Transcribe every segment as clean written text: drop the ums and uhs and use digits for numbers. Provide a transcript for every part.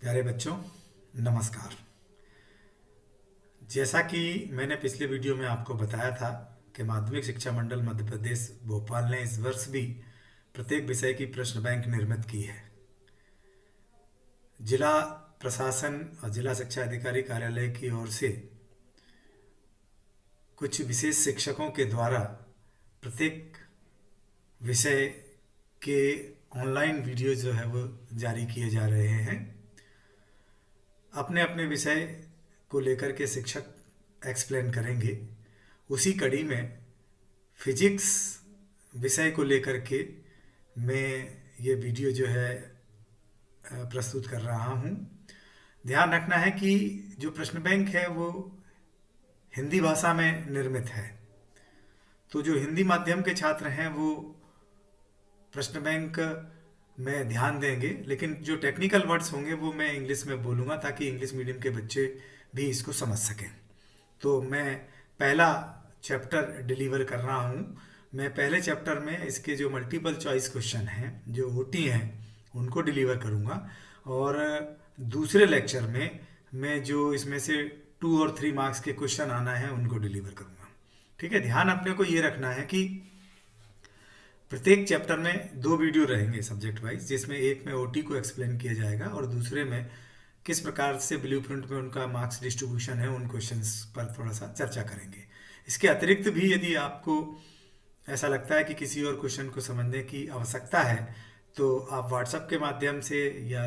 प्यारे बच्चों, नमस्कार। जैसा कि मैंने पिछले वीडियो में आपको बताया था कि माध्यमिक शिक्षा मंडल मध्य प्रदेश भोपाल ने इस वर्ष भी प्रत्येक विषय की प्रश्न बैंक निर्मित की है। जिला प्रशासन और जिला शिक्षा अधिकारी कार्यालय की ओर से कुछ विशेष शिक्षकों के द्वारा प्रत्येक विषय के ऑनलाइन वीडियो जो है वो जारी किए जा रहे हैं। अपने अपने विषय को लेकर के शिक्षक एक्सप्लेन करेंगे। उसी कड़ी में फिजिक्स विषय को लेकर के मैं ये वीडियो जो है प्रस्तुत कर रहा हूँ। ध्यान रखना है कि जो प्रश्न बैंक है वो हिंदी भाषा में निर्मित है, तो जो हिंदी माध्यम के छात्र हैं वो प्रश्न बैंक में ध्यान देंगे, लेकिन जो टेक्निकल वर्ड्स होंगे वो मैं इंग्लिश में बोलूँगा ताकि इंग्लिश मीडियम के बच्चे भी इसको समझ सकें। तो मैं पहला चैप्टर डिलीवर कर रहा हूँ। मैं पहले चैप्टर में इसके जो मल्टीपल चॉइस क्वेश्चन हैं, जो ओटी हैं, उनको डिलीवर करूँगा, और दूसरे लेक्चर में मैं जो इसमें से 2 और 3 मार्क्स के क्वेश्चन आना है उनको डिलीवर करूँगा। ठीक है। ध्यान अपने को ये रखना है कि प्रत्येक चैप्टर में 2 वीडियो रहेंगे सब्जेक्ट वाइज, जिसमें एक में ओटी को एक्सप्लेन किया जाएगा और दूसरे में किस प्रकार से ब्लूप्रिंट में उनका मार्क्स डिस्ट्रीब्यूशन है, उन क्वेश्चंस पर थोड़ा सा चर्चा करेंगे। इसके अतिरिक्त भी यदि आपको ऐसा लगता है कि किसी और क्वेश्चन को समझने की आवश्यकता है तो आप व्हाट्सएप के माध्यम से या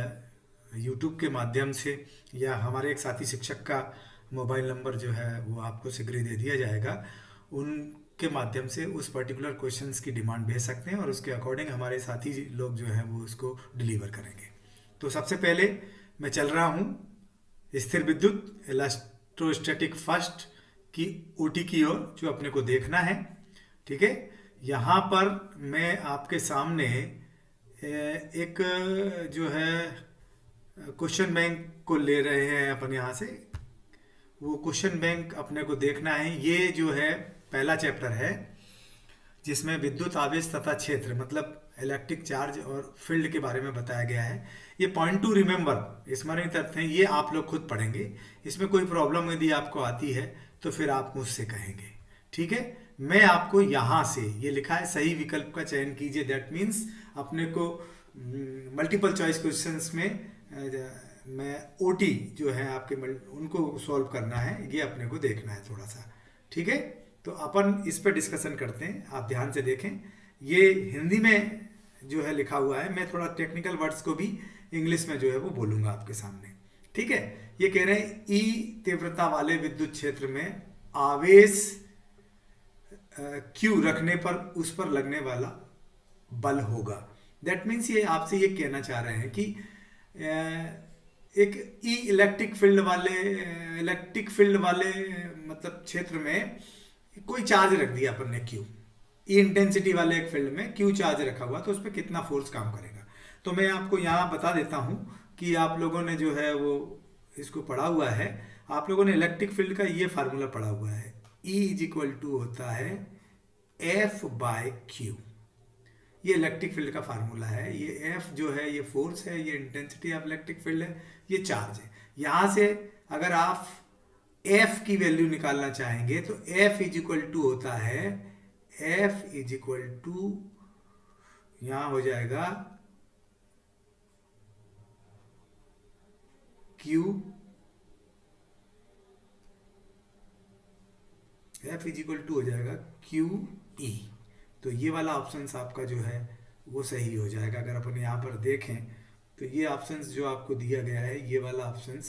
यूट्यूब के माध्यम से या हमारे एक साथी शिक्षक का मोबाइल नंबर जो है वो आपको शीघ्र ही दे दिया जाएगा, उनके माध्यम से उस पर्टिकुलर क्वेश्चंस की डिमांड भेज सकते हैं और उसके अकॉर्डिंग हमारे साथी लोग जो हैं वो उसको डिलीवर करेंगे। तो सबसे पहले मैं चल रहा हूँ स्थिर विद्युत इलेक्ट्रोस्टैटिक फर्स्ट की ओटी की ओर, जो अपने को देखना है। ठीक है। यहाँ पर मैं आपके सामने एक जो है क्वेश्चन बैंक को ले रहे हैं अपन यहाँ से। वो क्वेश्चन बैंक अपने को देखना है। ये जो है पहला चैप्टर है जिसमें विद्युत आवेश तथा क्षेत्र, मतलब इलेक्ट्रिक चार्ज और फील्ड के बारे में बताया गया है। ये पॉइंट टू रिमेंबर, स्मरणीय तथ्य हैं, ये आप लोग खुद पढ़ेंगे। इसमें कोई प्रॉब्लम यदि आपको आती है तो फिर आप मुझसे कहेंगे। ठीक है। मैं आपको यहाँ से, ये लिखा है सही विकल्प का चयन कीजिए, दैट मीन्स अपने को मल्टीपल चॉइस क्वेश्चंस में मैं ओटी जो है आपके उनको सॉल्व करना है, ये अपने को देखना है थोड़ा सा। ठीक है। तो अपन इस पर डिस्कशन करते हैं, आप ध्यान से देखें। ये हिंदी में जो है लिखा हुआ है, मैं थोड़ा टेक्निकल वर्ड्स को भी इंग्लिश में जो है वो बोलूँगा आपके सामने। ठीक है। ये कह रहे हैं ई तीव्रता वाले विद्युत क्षेत्र में आवेश क्यू रखने पर उस पर लगने वाला बल होगा। दैट मीन्स ये आपसे ये कहना चाह रहे हैं कि एक इलेक्ट्रिक फील्ड वाले मतलब क्षेत्र में कोई चार्ज रख दिया अपन ने क्यू, ई इंटेंसिटी वाले एक फील्ड में क्यू चार्ज रखा हुआ, तो उस पर कितना फोर्स काम करेगा। तो मैं आपको यहाँ बता देता हूँ कि आप लोगों ने जो है वो इसको पढ़ा हुआ है। आप लोगों ने इलेक्ट्रिक फील्ड का ये फार्मूला पढ़ा हुआ है, E इज इक्वल टू होता है F बाय क्यू। ये इलेक्ट्रिक फील्ड का फार्मूला है। ये F जो है ये फोर्स है, ये इंटेंसिटी ऑफ इलेक्ट्रिक फील्ड है, ये चार्ज है। यहाँ से अगर आप F की वैल्यू निकालना चाहेंगे तो F इज इक्वल टू होता है, F इज इक्वल टू यहाँ हो जाएगा Q, F is equal to हो जाएगा QE। तो ये वाला ऑप्शन आपका जो है वो सही हो जाएगा। अगर अपन यहाँ पर देखें तो ये ऑप्शन जो आपको दिया गया है, ये वाला ऑप्शन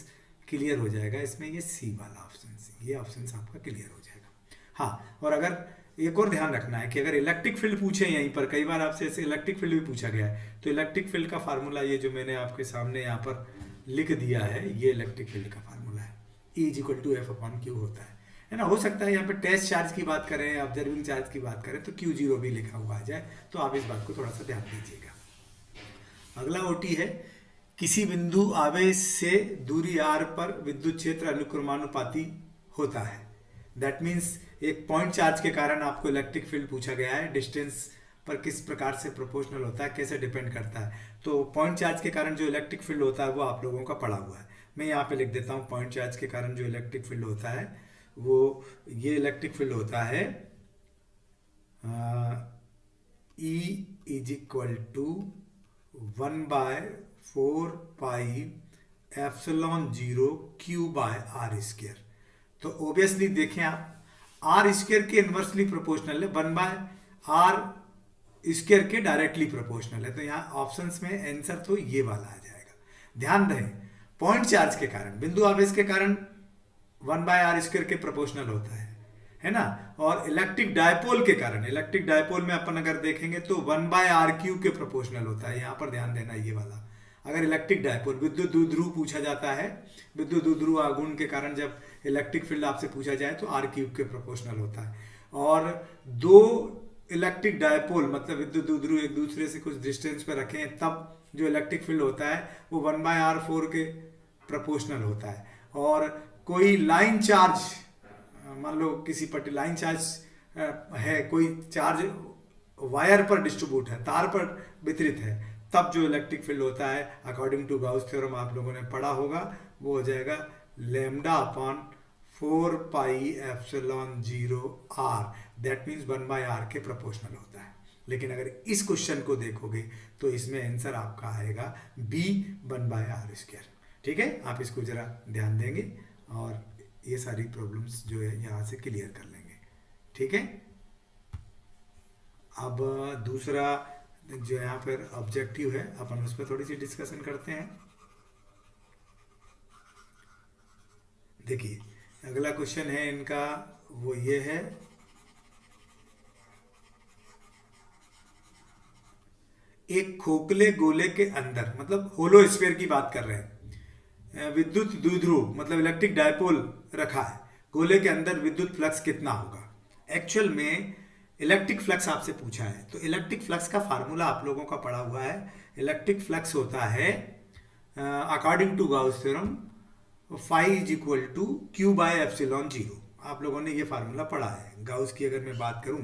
क्लियर हो जाएगा। इसमें ये सी वाला ऑप्शन, ये ऑप्शन आपका क्लियर हो जाएगा। हाँ, और अगर एक और ध्यान रखना है कि अगर इलेक्ट्रिक फील्ड पूछे यहीं पर, कई बार आपसे ऐसे इलेक्ट्रिक फील्ड भी पूछा गया है, तो इलेक्ट्रिक फील्ड का फार्मूला ये जो मैंने आपके सामने यहाँ पर लिख दिया है, ये इलेक्ट्रिक फील्ड का फार्मूला है। E is equal to F upon Q होता है ना। हो सकता है यहाँ पे टेस्ट चार्ज की बात करें, ऑब्जर्विंग चार्ज की बात करें तो Q0 भी लिखा हुआ आ जाए, तो आप इस बात को थोड़ा सा ध्यान दीजिएगा। अगला ओटी है, किसी बिंदु आवेश से दूरी r पर विद्युत क्षेत्र अनुक्रमानुपाती होता है। दैट मीन्स एक पॉइंट चार्ज के कारण आपको इलेक्ट्रिक फील्ड पूछा गया है, डिस्टेंस पर किस प्रकार से प्रोपोर्शनल होता है, कैसे डिपेंड करता है। तो तो पॉइंट चार्ज के कारण जो इलेक्ट्रिक फील्ड होता है वो आप लोगों का पड़ा हुआ है। मैं यहाँ पे लिख देता हूँ, पॉइंट चार्ज के कारण जो इलेक्ट्रिक फील्ड होता है वो ये इलेक्ट्रिक फील्ड होता है E is equal to 1/4πε0 Q/r²। तो ओबियसली देखें आप, आर स्क्वेयर के इन्वर्सली प्रोपोर्शनल है, 1/r² के डायरेक्टली प्रोपोर्शनल है। तो यहाँ ऑप्शंस में आंसर तो ये वाला आ जाएगा। ध्यान रहे, पॉइंट चार्ज के कारण, बिंदु आवेश के कारण 1/r² के प्रोपोर्शनल होता है ना। और इलेक्ट्रिक डायपोल के कारण, इलेक्ट्रिक डायपोल में अपन अगर देखेंगे तो 1/r³ के प्रोपोर्शनल होता है। यहाँ पर ध्यान देना ये वाला, अगर इलेक्ट्रिक डायपोल, विद्युत द्विध्रुव पूछा जाता है, विद्युत द्विध्रुव आघूर्ण के कारण जब इलेक्ट्रिक फील्ड आपसे पूछा जाए तो r³ के प्रोपोर्शनल होता है। और दो इलेक्ट्रिक डायपोल मतलब विद्युत द्विध्रुव एक दूसरे से कुछ डिस्टेंस पे रखें तब जो इलेक्ट्रिक फील्ड होता है वो 1/r4 के प्रोपोर्शनल होता है। और कोई लाइन चार्ज, मान लो किसी पट्टी लाइन चार्ज है, कोई चार्ज वायर पर डिस्ट्रीब्यूट है, तार पर वितरित है, तब जो इलेक्ट्रिक फील्ड होता है अकॉर्डिंग टू गाउस थ्योरम आप लोगों ने पढ़ा होगा, वो हो जाएगा λ/4πε0r। दैट मीन्स 1/r के प्रोपोर्शनल होता है। लेकिन अगर इस क्वेश्चन को देखोगे तो इसमें आंसर आपका आएगा B 1/r²। ठीक है, आप इसको जरा ध्यान देंगे और ये सारी प्रॉब्लम्स जो है यहाँ से क्लियर कर लेंगे। ठीक है, अब दूसरा जो यहाँ पर ऑब्जेक्टिव है अपन उस पर थोड़ी सी डिस्कशन करते हैं। देखिए अगला क्वेश्चन है इनका, वो ये है एक खोखले गोले के अंदर, मतलब होलो स्फीयर की बात कर रहे हैं, विद्युत द्विध्रुव मतलब इलेक्ट्रिक डायपोल रखा है, गोले के अंदर विद्युत फ्लक्स कितना होगा। एक्चुअल में इलेक्ट्रिक फ्लक्स आपसे पूछा है, तो इलेक्ट्रिक फ्लक्स का फार्मूला आप लोगों का पड़ा हुआ है। इलेक्ट्रिक फ्लक्स होता है according to Gauss theorem phi is equal to Q/ε0। आप लोगों ने ये फार्मूला पढ़ा है। गाउस की अगर मैं बात करूं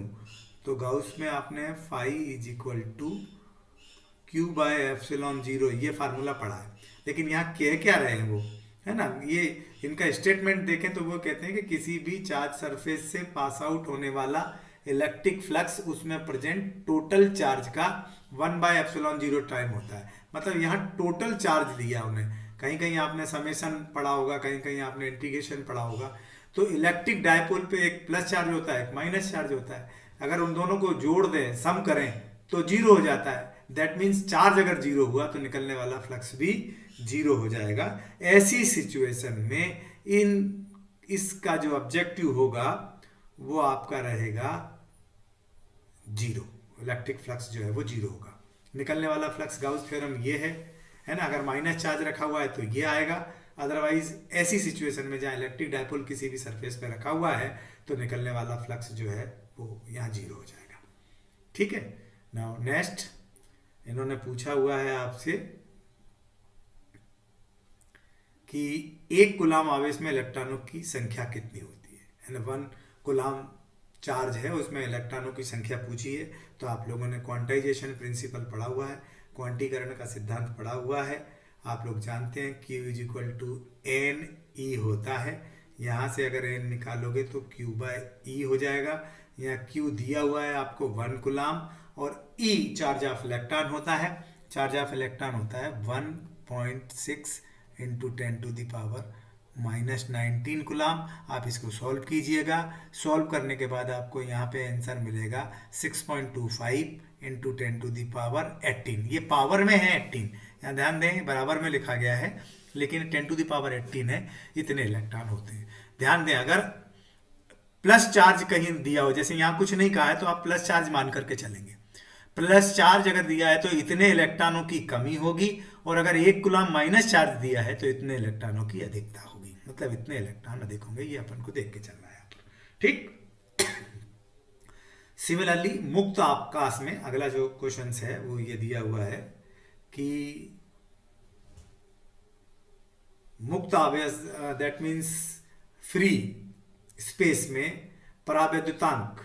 तो गाउस में आपने phi is equal to Q/ε0 ये फार्मूला पढ़ा है। लेकिन यहाँ कह क्या रहे हैं वो, है ना, ये इनका स्टेटमेंट देखें तो वो कहते हैं कि किसी भी चार्ज सरफेस से पास आउट होने वाला इलेक्ट्रिक फ्लक्स उसमें प्रेजेंट टोटल चार्ज का 1/ε0 टाइम होता है। मतलब यहाँ टोटल चार्ज दिया उन्हें, कहीं कहीं आपने समेशन पढ़ा होगा, कहीं कहीं आपने इंटीग्रेशन पढ़ा होगा। तो इलेक्ट्रिक डायपोल पे एक प्लस चार्ज होता है, एक माइनस चार्ज होता है। अगर उन दोनों को जोड़ दें, सम करें तो जीरो हो जाता है। दैट मीन्स चार्ज अगर जीरो हुआ तो निकलने वाला फ्लक्स भी जीरो हो जाएगा। ऐसी सिचुएशन में इसका जो ऑब्जेक्टिव होगा वो आपका रहेगा जीरो, इलेक्ट्रिक फ्लक्स जो है वो जीरो होगा। निकलने वाला फ्लक्स गाउस थ्योरम ये है ना। अगर माइनस चार्ज रखा हुआ है तो ये आएगा, अदरवाइज ऐसी सिचुएशन में जहाँ इलेक्ट्रिक डायपोल किसी भी सरफेस पे रखा हुआ है तो निकलने वाला फ्लक्स जो है वो यहाँ जीरो हो जाएगा। ठीक है, नाउ नेक्स्ट इन्होंने पूछा हुआ है आपसे कि एक कूलाम आवेश में इलेक्ट्रॉनों की संख्या कितनी होती है। 1 कूलाम चार्ज है, उसमें इलेक्ट्रॉनों की संख्या पूछी है। तो आप लोगों ने क्वांटाइजेशन प्रिंसिपल पढ़ा हुआ है, क्वांटीकरण का सिद्धांत पढ़ा हुआ है। आप लोग जानते हैं Q is equal to NE होता है। यहाँ से अगर N निकालोगे तो Q/E हो जाएगा। यहाँ Q दिया हुआ है आपको 1 कूलाम और E चार्ज ऑफ इलेक्ट्रॉन होता है। चार्ज ऑफ इलेक्ट्रॉन होता है 1.6 इंटू 10⁻⁻19 कूलाम। आप इसको सॉल्व कीजिएगा। सॉल्व करने के बाद आपको यहाँ पे आंसर मिलेगा 6.25 इंटू 10⁻18। ये पावर में है 18, यहाँ ध्यान दें बराबर में लिखा गया है लेकिन 10⁻18 है, इतने इलेक्ट्रॉन होते हैं। ध्यान दें, अगर प्लस चार्ज कहीं दिया हो, जैसे यहाँ कुछ नहीं कहा है तो आप प्लस चार्ज मान करके चलेंगे। प्लस चार्ज अगर दिया है तो इतने इलेक्ट्रॉनों की कमी होगी, और अगर 1 कूलाम माइनस चार्ज दिया है तो इतने इलेक्ट्रॉनों की अधिकता होगी, मतलब इतने इलेक्ट्रॉन अधिक होंगे। ये अपन को देख के चलना है। ठीक, सिमिलरली मुक्त आकाश में अगला जो क्वेश्चन है वो ये दिया हुआ है कि मुक्त आवेश दैट मीन्स फ्री स्पेस में परावैद्युतांक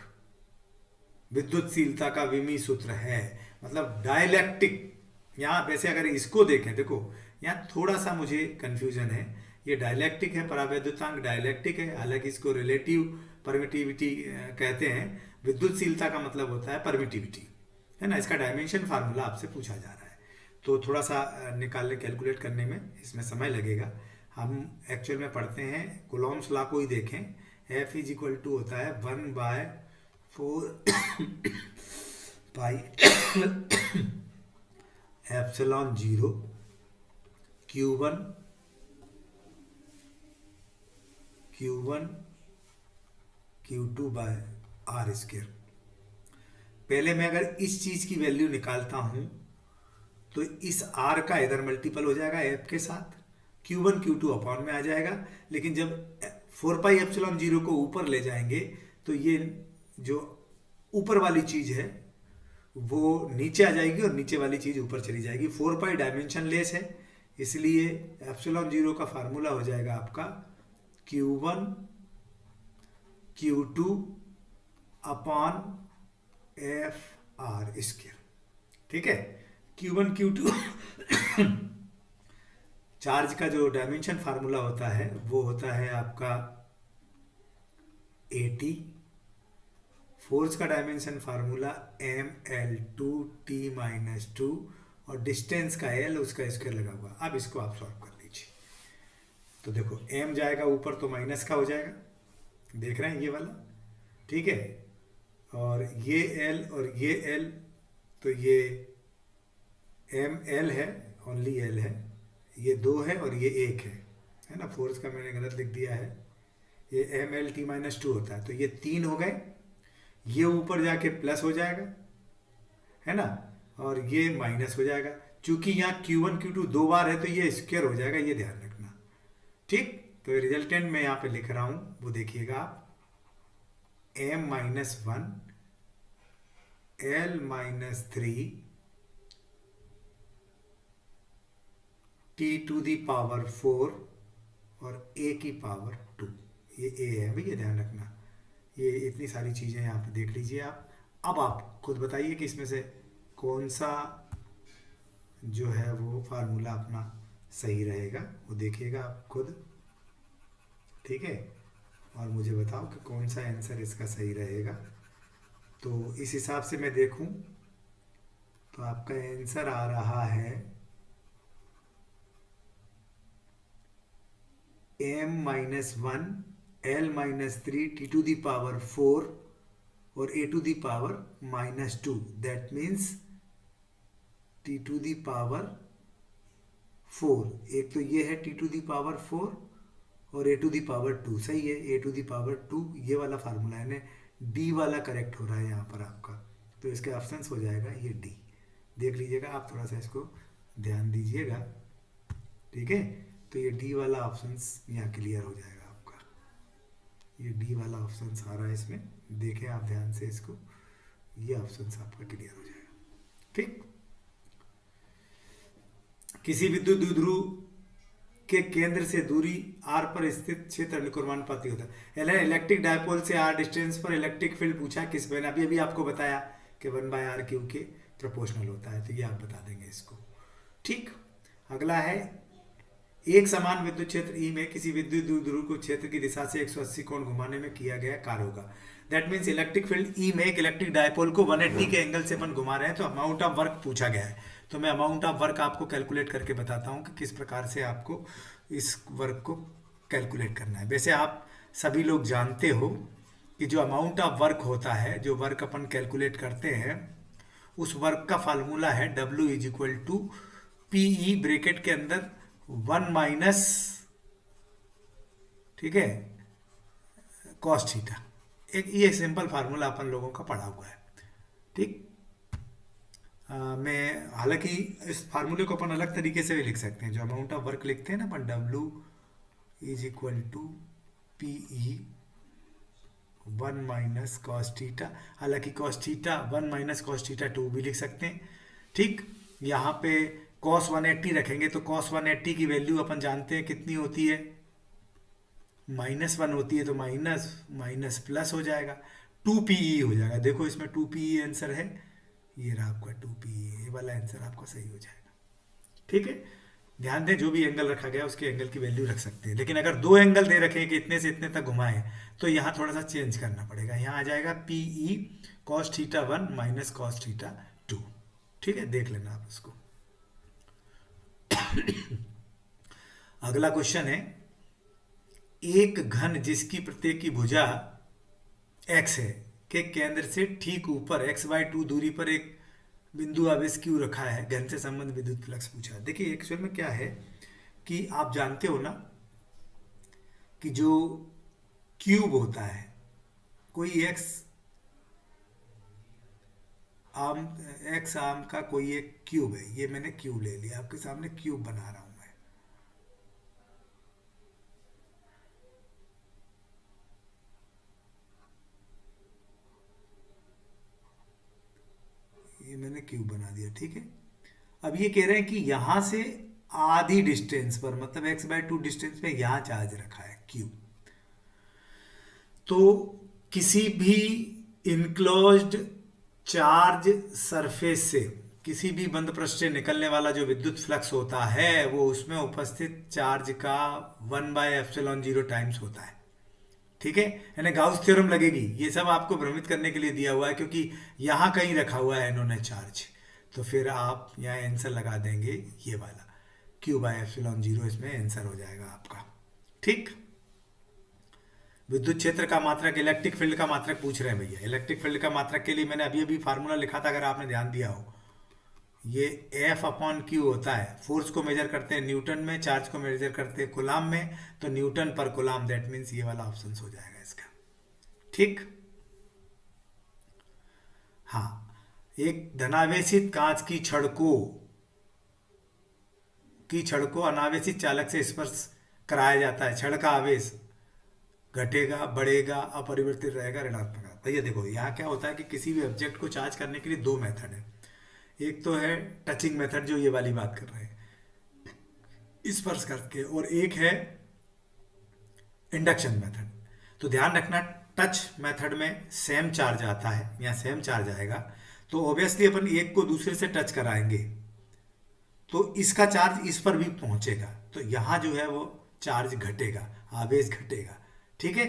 विद्युतशीलता का विमीय सूत्र है। मतलब डाइलेक्ट्रिक यहाँ वैसे अगर इसको देखें, देखो यहाँ थोड़ा सा मुझे कंफ्यूजन है। ये डायलैक्टिक है, परावैद्युतांक डायलैक्टिक है, हालांकि इसको रिलेटिव परमिटिविटी कहते हैं। विद्युतशीलता का मतलब होता है परमिटिविटी, है ना। इसका डायमेंशन फार्मूला आपसे पूछा जा रहा है, तो थोड़ा सा निकालने कैलकुलेट करने में इसमें समय लगेगा। हम एक्चुअल में पढ़ते हैं, कूलॉम्स लॉ को ही देखें। F इज इक्वल टू होता है 1/4 pi epsilon 0 Q1 Q2 by R square. पहले मैं अगर इस चीज की वैल्यू निकालता हूं तो इस r का इधर मल्टीपल हो जाएगा f के साथ, Q1 Q2 अपॉन में आ जाएगा। लेकिन जब 4 पाई एप्सिलॉन 0 को ऊपर ले जाएंगे तो ये जो ऊपर वाली चीज है वो नीचे आ जाएगी और नीचे वाली चीज ऊपर चली जाएगी। 4 पाई डायमेंशन लेस है, इसलिए एप्सिलॉन 0 का फार्मूला हो जाएगा आपका Q1 Q2 upon F R square. ठीक है, Q1 Q2 चार्ज का जो डायमेंशन फार्मूला होता है वो होता है आपका 80। फोर्स का डायमेंशन फार्मूला ml2t-2 और डिस्टेंस का l उसका स्क्वायर लगा हुआ। अब इसको आप सॉल्व कर लीजिए। तो देखो m जाएगा ऊपर तो माइनस का हो जाएगा, देख रहे हैं ये वाला, ठीक है। और ये l और ये l, तो ये ml है, ओनली l है, ये 2 है और ये 1 है ना। फोर्स का मैंने गलत लिख दिया है, ये mlt-2 होता है, तो ये 3 हो गए, ये ऊपर जाके प्लस हो जाएगा, है ना, और ये माइनस हो जाएगा। चूंकि यहाँ Q1 Q2 2 बार है तो ये स्क्वायर हो जाएगा, ये ध्यान रखना, ठीक। तो रिजल्टेंट में यहाँ पे लिख रहा हूँ, वो देखिएगा आप, m-1 l-3 t⁴ और a की पावर 2, ये a है भैया, ध्यान रखना। ये इतनी सारी चीज़ें यहाँ पे देख लीजिए आप। अब आप खुद बताइए कि इसमें से कौन सा जो है वो फार्मूला अपना सही रहेगा, वो देखिएगा आप खुद, ठीक है। और मुझे बताओ कि कौन सा आंसर इसका सही रहेगा। तो इस हिसाब से मैं देखूं तो आपका आंसर आ रहा है m-1 l-3 t⁴ और a⁻²। दैट मीन्स t⁴, एक तो ये है t⁴ और a⁻², सही है, a⁻², ये वाला फार्मूला है, डी वाला करेक्ट हो रहा है यहाँ पर आपका। तो इसके ऑप्शंस हो जाएगा ये डी, देख लीजिएगा आप, थोड़ा सा इसको ध्यान दीजिएगा, ठीक है। तो ये डी वाला ऑप्शंस यहाँ क्लियर हो जाएगा आपका, ये डी वाला ऑप्शंस आ रहा है इसमें, देखें आप ध्यान से इसको, ये ऑप्शंस आपका क्लियर हो जाएगा, ठीक। किसी विद्युत द्विध्रुव के केंद्र से दूरी r पर स्थित क्षेत्र अनुक्रमानुपाती होता है। इलेक्ट्रिक डायपोल से r डिस्टेंस पर इलेक्ट्रिक फील्ड पूछा किस, मैंने अभी आपको बताया कि 1/r³ के प्रोपोर्शनल होता है, तो ये आप बता देंगे इसको, ठीक। अगला है, एक समान विद्युत क्षेत्र E में किसी विद्युत द्विध्रुव को क्षेत्र की दिशा से 180 कोण घुमाने में किया गया कार्य होगा। That means electric field E में एक इलेक्ट्रिक डायपोल को 180 के एंगल से अपन घुमा रहे हैं, तो अमाउंट ऑफ वर्क पूछा गया है। तो मैं अमाउंट ऑफ वर्क आपको कैलकुलेट करके बताता हूँ कि किस प्रकार से आपको इस वर्क को कैलकुलेट करना है। वैसे आप सभी लोग जानते हो कि जो अमाउंट ऑफ वर्क होता है, जो वर्क अपन कैलकुलेट करते हैं, उस वर्क का फार्मूला है W is equal to PE bracket के अंदर 1 माइनस, ठीक है, कॉस थीटा। एक ये सिंपल फार्मूला अपन लोगों का पढ़ा हुआ है, ठीक। मैं हालांकि इस फार्मूले को अपन अलग तरीके से भी लिख सकते हैं, जो अमाउंट ऑफ वर्क लिखते हैं ना अपन, W is equal to PE 1 minus cos theta, हालांकि cos theta 1 minus cos theta 2 भी लिख सकते हैं, ठीक। यहाँ पे cos 180 रखेंगे तो cos 180 की वैल्यू अपन जानते हैं कितनी होती है, -1 होती है, तो माइनस माइनस प्लस हो जाएगा, 2PE हो जाएगा। देखो इसमें 2PE आंसर है, ये रहा आपका 2PE, ये वाला आंसर आपका सही हो जाएगा, ठीक है, ध्यान दें जो भी एंगल रखा गया उसके एंगल की वैल्यू रख सकते हैं, लेकिन अगर दो एंगल दे रखे हैं कि इतने से इतने तक घुमाएं तो यहाँ थोड़ा सा चेंज करना पड़ेगा। यहाँ आ जाएगा P E cos theta 1 minus cos theta 2। ठीक है, देख लेना आप इसको। अगला क्वेश्चन है, एक घन जिसकी प्रत्येक की भुजा x है के केंद्र से ठीक ऊपर x/2 दूरी पर एक बिंदु आवेश क्यू रखा है, घन से संबंध विद्युत फ्लक्स पूछा। देखिए एक्चुअल में क्या है कि आप जानते हो ना कि जो क्यूब होता है, कोई एक्स आर्म का कोई एक क्यूब है, ये मैंने क्यूब ले लिया, आपके सामने क्यूब बना रहा हूं मैं। ये मैंने क्यूब बना दिया, ठीक है। अब ये कह रहे हैं कि यहां से आधी डिस्टेंस पर, मतलब x/2 डिस्टेंस पे यहां चार्ज रखा है क्यूब। तो किसी भी इनक्लोज्ड चार्ज सरफेस से, किसी भी बंद पृष्ठ से निकलने वाला जो विद्युत फ्लक्स होता है वो उसमें उपस्थित चार्ज का 1/ε0 टाइम्स होता है। ठीक है, यानी गाउस थ्योरम लगेगी। ये सब आपको भ्रमित करने के लिए दिया हुआ है क्योंकि यहां कहीं रखा हुआ है इन्होंने चार्ज, तो फिर आप यहाँ आंसर लगा देंगे ये वाला Q/ε0, इसमें आंसर हो जाएगा आपका। ठीक, विद्युत क्षेत्र का मात्रक, इलेक्ट्रिक फील्ड का मात्रक पूछ रहे हैं भैया। इलेक्ट्रिक फील्ड का मात्रक के लिए मैंने अभी अभी फार्मूला लिखा था, अगर आपने ध्यान दिया हो। ये F/Q होता है, फोर्स को मेजर करते हैं न्यूटन में, चार्ज को मेजर करते हैं कूलाम में, तो न्यूटन पर कूलाम, दैट मीन्स ये वाला ऑप्शन हो जाएगा इसका। ठीक, हाँ, एक धनावेशित कांच की छड़ को अनावेशित चालक से स्पर्श कराया जाता है। छड़ का आवेश घटेगा, बढ़ेगा, अपरिवर्तित रहेगा, ऋणात्मक। भैया देखो यहाँ क्या होता है कि किसी भी ऑब्जेक्ट को चार्ज करने के लिए दो मेथड है। एक तो है टचिंग मेथड, जो ये वाली बात कर रहे हैं, स्पर्श करके, और एक है इंडक्शन मेथड। तो ध्यान रखना, टच मेथड में सेम चार्ज आता है, यहाँ सेम चार्ज आएगा, तो ऑब्वियसली अपन एक को दूसरे से टच कराएंगे तो इसका चार्ज इस पर भी पहुंचेगा, तो यहाँ जो है वो चार्ज घटेगा, आवेश घटेगा। ठीक है,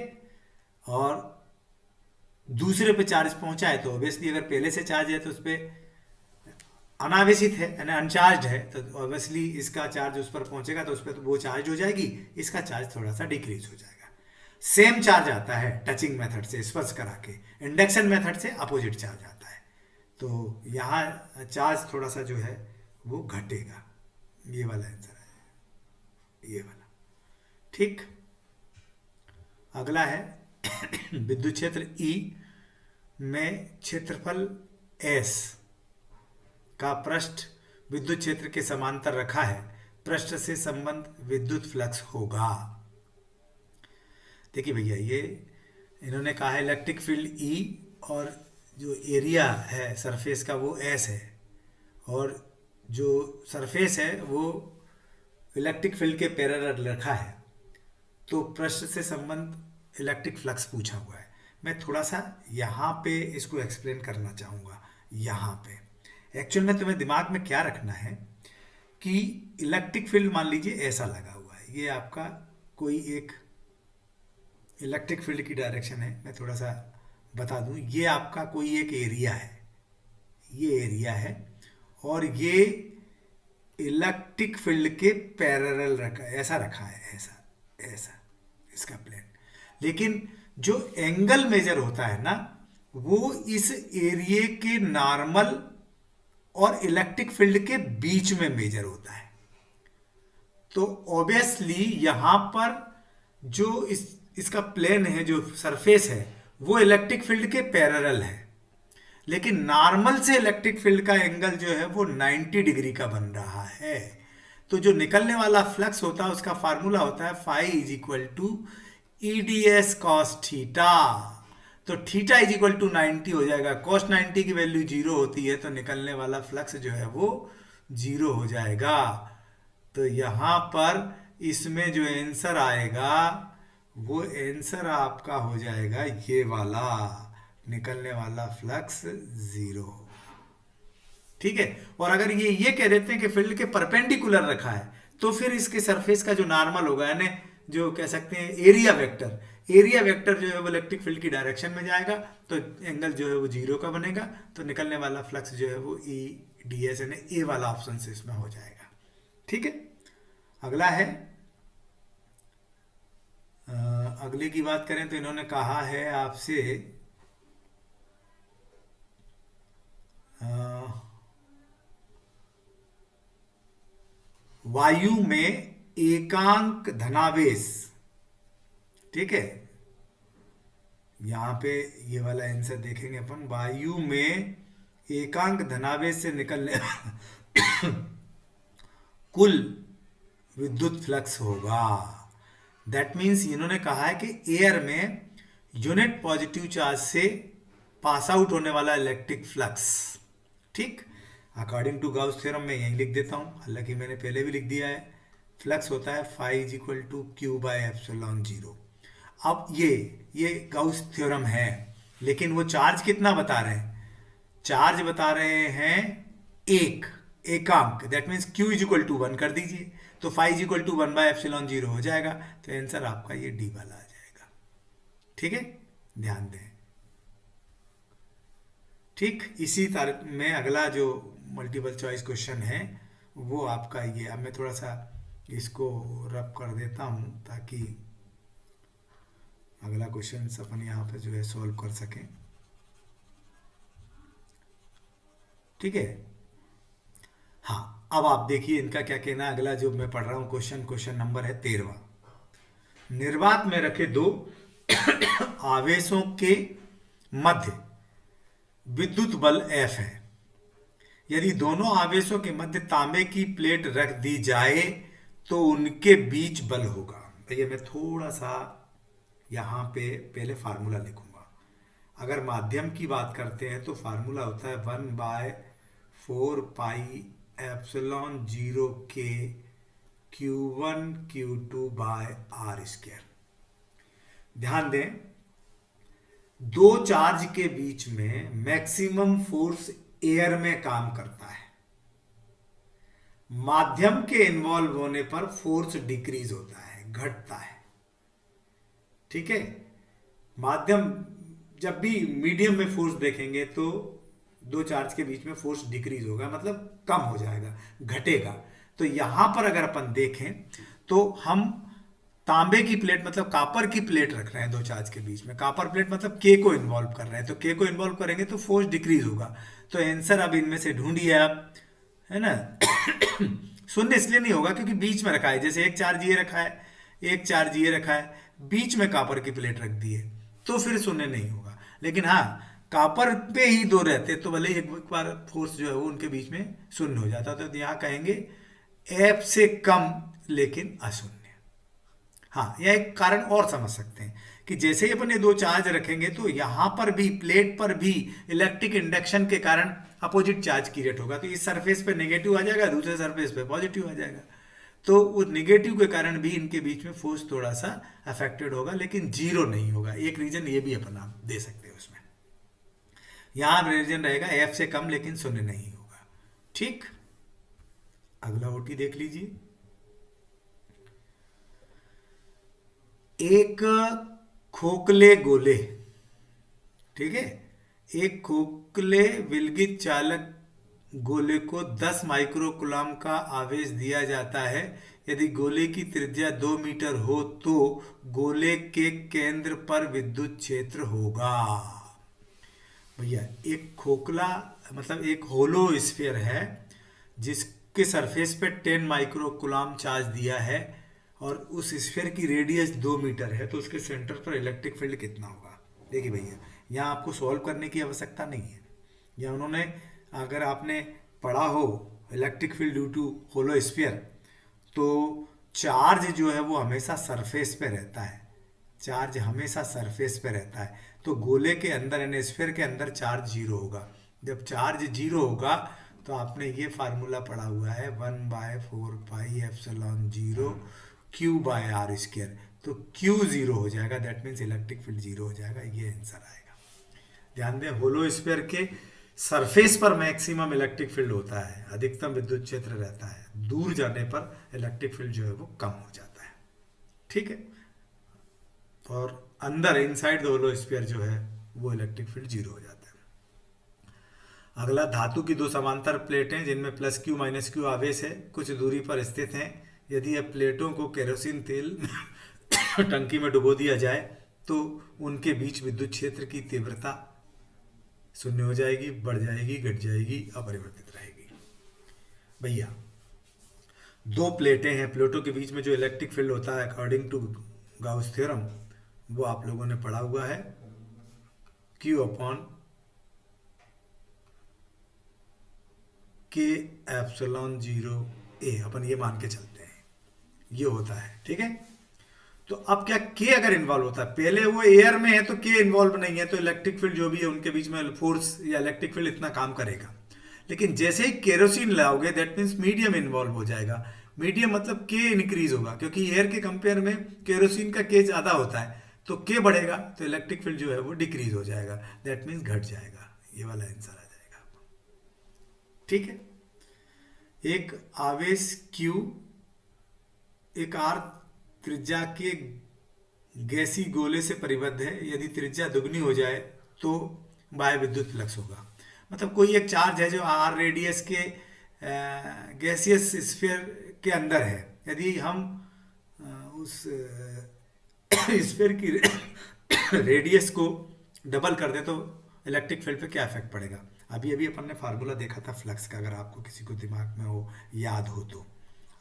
और दूसरे पे चार्ज पहुंचा है तो ऑब्वियसली अगर पहले से चार्ज है तो उस पर अनावेशित है यानी अनचार्ज है, तो ऑब्वियसली इसका चार्ज उस पर पहुंचेगा तो उस पर तो वो चार्ज हो जाएगी, इसका चार्ज थोड़ा सा डिक्रीज हो जाएगा। सेम चार्ज आता है टचिंग मेथड से स्पर्श करा के, इंडक्शन मेथड से अपोजिट चार्ज आता है, तो यहाँ चार्ज थोड़ा सा जो है वो घटेगा। ये वाला आंसर है, ये वाला। ठीक, अगला है विद्युत क्षेत्र E में क्षेत्रफल S का पृष्ठ विद्युत क्षेत्र के समांतर रखा है, पृष्ठ से संबंध विद्युत फ्लक्स होगा। देखिए भैया, ये इन्होंने कहा है इलेक्ट्रिक फील्ड E और जो एरिया है सरफेस का वो S है, और जो सरफेस है वो इलेक्ट्रिक फील्ड के पैरेलल रखा है, तो पृष्ठ से संबंध इलेक्ट्रिक फ्लक्स पूछा हुआ है। मैं थोड़ा सा यहाँ पे इसको एक्सप्लेन करना चाहूँगा। यहाँ पे एक्चुअल में तुम्हें दिमाग में क्या रखना है कि इलेक्ट्रिक फील्ड मान लीजिए ऐसा लगा हुआ है, ये आपका कोई एक इलेक्ट्रिक फील्ड की डायरेक्शन है। मैं थोड़ा सा बता दूं, ये आपका कोई एक एरिया है, ये एरिया है, और ये इलेक्ट्रिक फील्ड के पैरेलल रखा, ऐसा रखा है, ऐसा ऐसा इसका प्लेन। लेकिन जो एंगल मेजर होता है ना, वो इस एरिया के नॉर्मल और इलेक्ट्रिक फील्ड के बीच में मेजर होता है। तो ऑब्वियसली यहां पर जो इसका प्लेन है, जो सरफेस है, वो इलेक्ट्रिक फील्ड के पैरेलल है, लेकिन नॉर्मल से इलेक्ट्रिक फील्ड का एंगल जो है वो 90 डिग्री का बन रहा है। तो जो निकलने वाला फ्लक्स होता है उसका फार्मूला होता है phi = EDS cos थीटा। तो थीटा = 90 हो जाएगा। cos 90 की वैल्यू 0 होती है, तो निकलने वाला फ्लक्स जो है वो 0 हो जाएगा। तो यहाँ पर इसमें जो आंसर आएगा वो आंसर आपका हो जाएगा ये वाला, निकलने वाला फ्लक्स 0 होगा। ठीक है। और अगर ये कह देते हैं कि फील्ड के परपेंडिकुलर रखा है, तो फिर इसके सरफेस का जो नॉर्मल होगा, यानी जो कह सकते हैं एरिया वेक्टर जो है वो इलेक्ट्रिक फील्ड की डायरेक्शन में जाएगा, तो एंगल जो है वो जीरो का बनेगा, तो निकलने वाला फ्लक्स जो है वो ई डी एस, यानी ए वाला ऑप्शन से इसमें हो जाएगा। ठीक है। अगला है, अगले की बात करें तो इन्होंने कहा है आपसे वायु में एकांक धनावेश, ठीक है, यहां पे ये वाला आंसर देखेंगे अपन, वायु में एकांक धनावेश से निकलने कुल विद्युत फ्लक्स होगा। दैट मीन्स इन्होंने कहा है कि एयर में यूनिट पॉजिटिव चार्ज से पास आउट होने वाला इलेक्ट्रिक फ्लक्स, ठीक, अकॉर्डिंग टू गाउस थ्योरम में यही लिख देता हूं, हालांकि मैंने पहले भी लिख दिया है, फ्लक्स होता है phi is equal to Q by epsilon zero. अब ये गाउस थ्योरम है, लेकिन वो चार्ज कितना बता रहे हैं, चार्ज बता रहे हैं एकांक, that means Q is equal to 1 कर दीजिए, तो phi is equal to 1 by epsilon zero हो जाएगा, तो आंसर आपका ये डी वाला आ जाएगा। ठीक है, ध्यान दें। ठीक, इसी तरह में अगला जो मल्टीपल चॉइस क्वेश्चन है वो आपका ये, अब मैं थोड़ा सा इसको रब कर देता हूं ताकि अगला क्वेश्चन अपन यहाँ पे जो है सॉल्व कर सकें। ठीक है, हाँ, अब आप देखिए इनका क्या कहना है। अगला जो मैं पढ़ रहा हूँ क्वेश्चन नंबर है 13वां। निर्वात में रखे दो आवेशों के मध्य विद्युत बल F है। यदि दोनों आवेशों के मध्य तांबे की प्लेट रख दी जाए तो उनके बीच बल होगा। भैया मैं थोड़ा सा यहाँ पे पहले फार्मूला लिखूंगा। अगर माध्यम की बात करते हैं तो फार्मूला होता है 1/4 पाई एप्सिलॉन जीरो के Q1 Q2 by R square. ध्यान दें, दो चार्ज के बीच में मैक्सिमम फोर्स एयर में काम करता है, माध्यम के इन्वॉल्व होने पर फोर्स डिक्रीज होता है, घटता है। ठीक है, माध्यम जब भी मीडियम में फोर्स देखेंगे तो दो चार्ज के बीच में फोर्स डिक्रीज होगा, मतलब कम हो जाएगा, घटेगा। तो यहां पर अगर अपन देखें तो हम तांबे की प्लेट मतलब कापर की प्लेट रख रहे हैं दो चार्ज के बीच में, कापर प्लेट मतलब के को इन्वॉल्व कर रहे हैं, तो के को इन्वॉल्व करेंगे तो फोर्स डिक्रीज होगा। तो आंसर अब इनमें से ढूंढिए आप, है ना। शून्य इसलिए नहीं होगा क्योंकि बीच में रखा है, जैसे एक चार्ज ये रखा है, एक चार्ज ये रखा है, बीच में कापर की प्लेट रख दी है, तो फिर शून्य नहीं होगा। लेकिन हाँ, कापर पे ही दो रहते तो भले एक बार फोर्स जो है वो उनके बीच में शून्य हो जाता, तो यहाँ कहेंगे एफ से कम लेकिन अशून्य। हाँ, यह एक कारण और समझ सकते हैं कि जैसे ही अपन ये दो चार्ज रखेंगे तो यहां पर भी प्लेट पर भी इलेक्ट्रिक इंडक्शन के कारण अपोजिट चार्ज क्रिएट होगा, तो इस सरफेस पे नेगेटिव आ जाएगा, दूसरे सरफेस पे पॉजिटिव आ जाएगा, तो उस नेगेटिव के कारण भी इनके बीच में फोर्स थोड़ा सा अफेक्टेड होगा, लेकिन जीरो नहीं होगा। एक रीजन ये भी अपन आप दे सकते हैं उसमें, यहां रीजन रहेगा एफ से कम लेकिन शून्य नहीं होगा। ठीक, अगला ओटी देख लीजिए। एक खोखले गोले, ठीक है, एक खोखले विलगित चालक गोले को 10 माइक्रोकूलम का आवेश दिया जाता है। यदि गोले की त्रिज्या 2 मीटर हो तो गोले के केंद्र पर विद्युत क्षेत्र होगा। भैया एक खोखला मतलब एक होलो स्फीयर है जिसके सरफेस पे 10 माइक्रोकूलम चार्ज दिया है और उस स्फीयर की रेडियस 2 मीटर है, तो उसके सेंटर पर इलेक्ट्रिक फील्ड कितना होगा। देखिए भैया, यहाँ आपको सॉल्व करने की आवश्यकता नहीं है, या उन्होंने अगर आपने पढ़ा हो electric field due to hollow sphere, तो चार्ज जो है वो हमेशा सरफेस पे रहता है, चार्ज हमेशा सरफेस पे रहता है, तो गोले के अंदर यानी स्फीयर के अंदर चार्ज जीरो होगा। जब चार्ज जीरो होगा तो आपने ये फार्मूला पढ़ा हुआ है 1/4 pi epsilon zero Q by R square, तो क्यू जीरो हो जाएगा, that means electric field zero हो जाएगा, ये आंसर आएगा। ध्यान दें, होलो स्फीयर के सरफेस पर मैक्सिमम इलेक्ट्रिक फील्ड होता है, अधिकतम विद्युत क्षेत्र रहता है, दूर जाने पर इलेक्ट्रिक फील्ड जो है वो कम हो जाता है। ठीक है, और अंदर इनसाइड द होलो स्फीयर जो है वो इलेक्ट्रिक फील्ड जीरो हो जाता है। अगला, धातु की दो समांतर प्लेटें जिनमें प्लस क्यू माइनस क्यू आवेश है कुछ दूरी पर स्थित हैं। यदि अब प्लेटों को केरोसिन तेल टंकी में डुबो दिया जाए तो उनके बीच विद्युत क्षेत्र की तीव्रता शून्य हो जाएगी, बढ़ जाएगी, घट जाएगी, अपरिवर्तित रहेगी। भैया, दो प्लेटें हैं, प्लेटों के बीच में जो इलेक्ट्रिक फील्ड होता है अकॉर्डिंग टू गाउस थ्योरम वो आप लोगों ने पढ़ा हुआ है, Q अपॉन के एप्सिलॉन 0 A, अपन ये मान के चलते हैं ये होता है। ठीक है, तो अब क्या के अगर इन्वॉल्व होता है, पहले वो एयर में है तो के इन्वॉल्व नहीं है, तो इलेक्ट्रिक फील्ड जो भी है उनके बीच में फोर्स या इलेक्ट्रिक फील्ड इतना काम करेगा। लेकिन जैसे ही केरोसिन लाओगे दैट मीन्स मीडियम इन्वॉल्व हो जाएगा। मीडियम मतलब के इंक्रीज होगा, क्योंकि एयर के कंपेयर में केरोसिन का के ज्यादा होता है, तो के बढ़ेगा तो इलेक्ट्रिक फील्ड जो है वो डिक्रीज हो जाएगा, दैट मीन्स घट जाएगा। ये वाला आंसर आ जाएगा। ठीक है, एक आवेश Q एक R त्रिज्या के गैसी गोले से परिबद्ध है। यदि त्रिज्या दुगनी हो जाए तो बाह्य विद्युत फ्लक्स होगा। मतलब कोई एक चार्ज है जो R रेडियस के गैसियस स्फीयर के अंदर है, यदि हम उस स्फीयर की रेडियस को डबल कर दे तो इलेक्ट्रिक फील्ड पे क्या इफेक्ट पड़ेगा। अभी अभी अपन ने फार्मूला देखा था फ्लक्स का, अगर आपको किसी को दिमाग में हो याद हो तो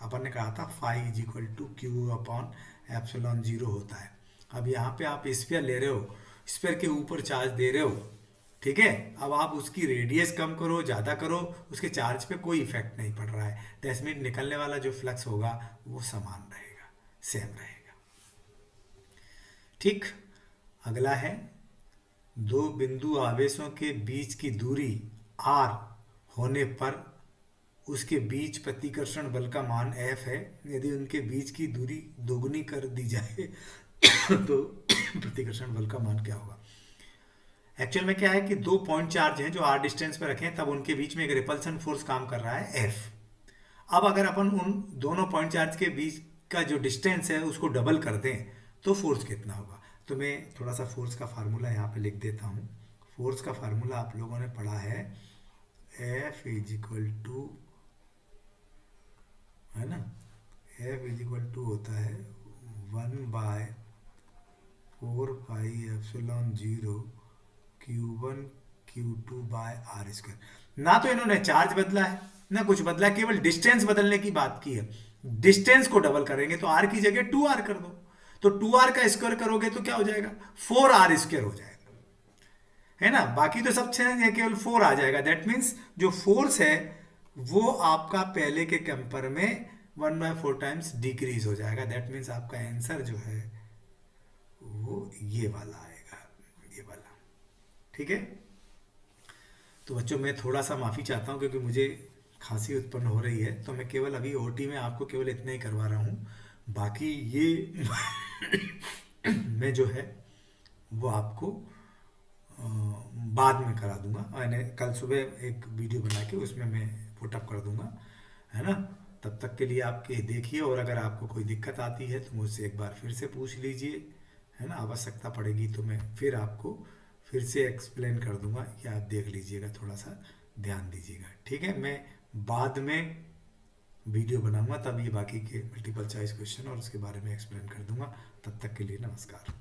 अपन ने कहा था phi is equal to Q upon epsilon 0 होता है। अब यहाँ पे आप स्फीयर ले रहे हो, स्फीयर के ऊपर चार्ज दे रहे हो, ठीक है, अब आप उसकी रेडियस कम करो ज़्यादा करो उसके चार्ज पे कोई इफेक्ट नहीं पड़ रहा है, दैट मीन निकलने वाला जो फ्लक्स होगा वो समान रहेगा, सेम रहेगा। ठीक, अगला है, दो बिंदु आवेशों के बीच की दूरी r होने पर उसके बीच प्रतिकर्षण बल का मान F है। यदि उनके बीच की दूरी दोगुनी कर दी जाए तो प्रतिकर्षण बल का मान क्या होगा। एक्चुअल में क्या है कि दो पॉइंट चार्ज हैं जो r डिस्टेंस पे रखे हैं, तब उनके बीच में एक रिपल्सन फोर्स काम कर रहा है F। अब अगर अपन उन दोनों पॉइंट चार्ज के बीच का जो डिस्टेंस है उसको डबल कर दें तो फोर्स कितना होगा। तो मैं थोड़ा सा फोर्स का फार्मूला यहाँ पे लिख देता हूँ। फोर्स का फार्मूला आप लोगों ने पढ़ा है, F इज इक्वल टू, है ना, F इज इक्वल टू होता है 1/4 pi epsilon 0 Q1 Q2 by R square. ना तो इन्होंने चार्ज बदला है ना कुछ बदला है, केवल डिस्टेंस बदलने की बात की है। डिस्टेंस को डबल करेंगे तो r की जगह 2r कर दो, तो 2r का स्क्वायर करोगे तो क्या हो जाएगा, 4r स्क्वायर हो जाएगा, है ना। बाकी तो सब चेंज है, केवल 4 आ जाएगा। दैट मीन्स जो फोर्स है वो आपका पहले के कंपेयर में 1/4 टाइम्स डिक्रीज हो जाएगा। दैट मीन्स आपका आंसर जो है वो ये वाला आएगा, ये वाला। ठीक है, तो बच्चों मैं थोड़ा सा माफ़ी चाहता हूँ क्योंकि मुझे खांसी उत्पन्न हो रही है, तो मैं केवल अभी ओटी में आपको केवल इतना ही करवा रहा हूँ। बाकी ये मैं जो है वो आपको बाद में करा दूंगा। मैंने कल सुबह एक वीडियो बना के उसमें मैं पुटअप कर दूंगा, है ना। तब तक के लिए आपके देखिए, और अगर आपको कोई दिक्कत आती है तो मुझसे एक बार फिर से पूछ लीजिए, है ना। आवश्यकता पड़ेगी तो मैं फिर आपको फिर से एक्सप्लेन कर दूंगा, या आप देख लीजिएगा, थोड़ा सा ध्यान दीजिएगा। ठीक है, मैं बाद में वीडियो बनाऊंगा तब ये बाकी के मल्टीपल चॉइस क्वेश्चन और उसके बारे में एक्सप्लेन कर दूंगा। तब तक के लिए नमस्कार।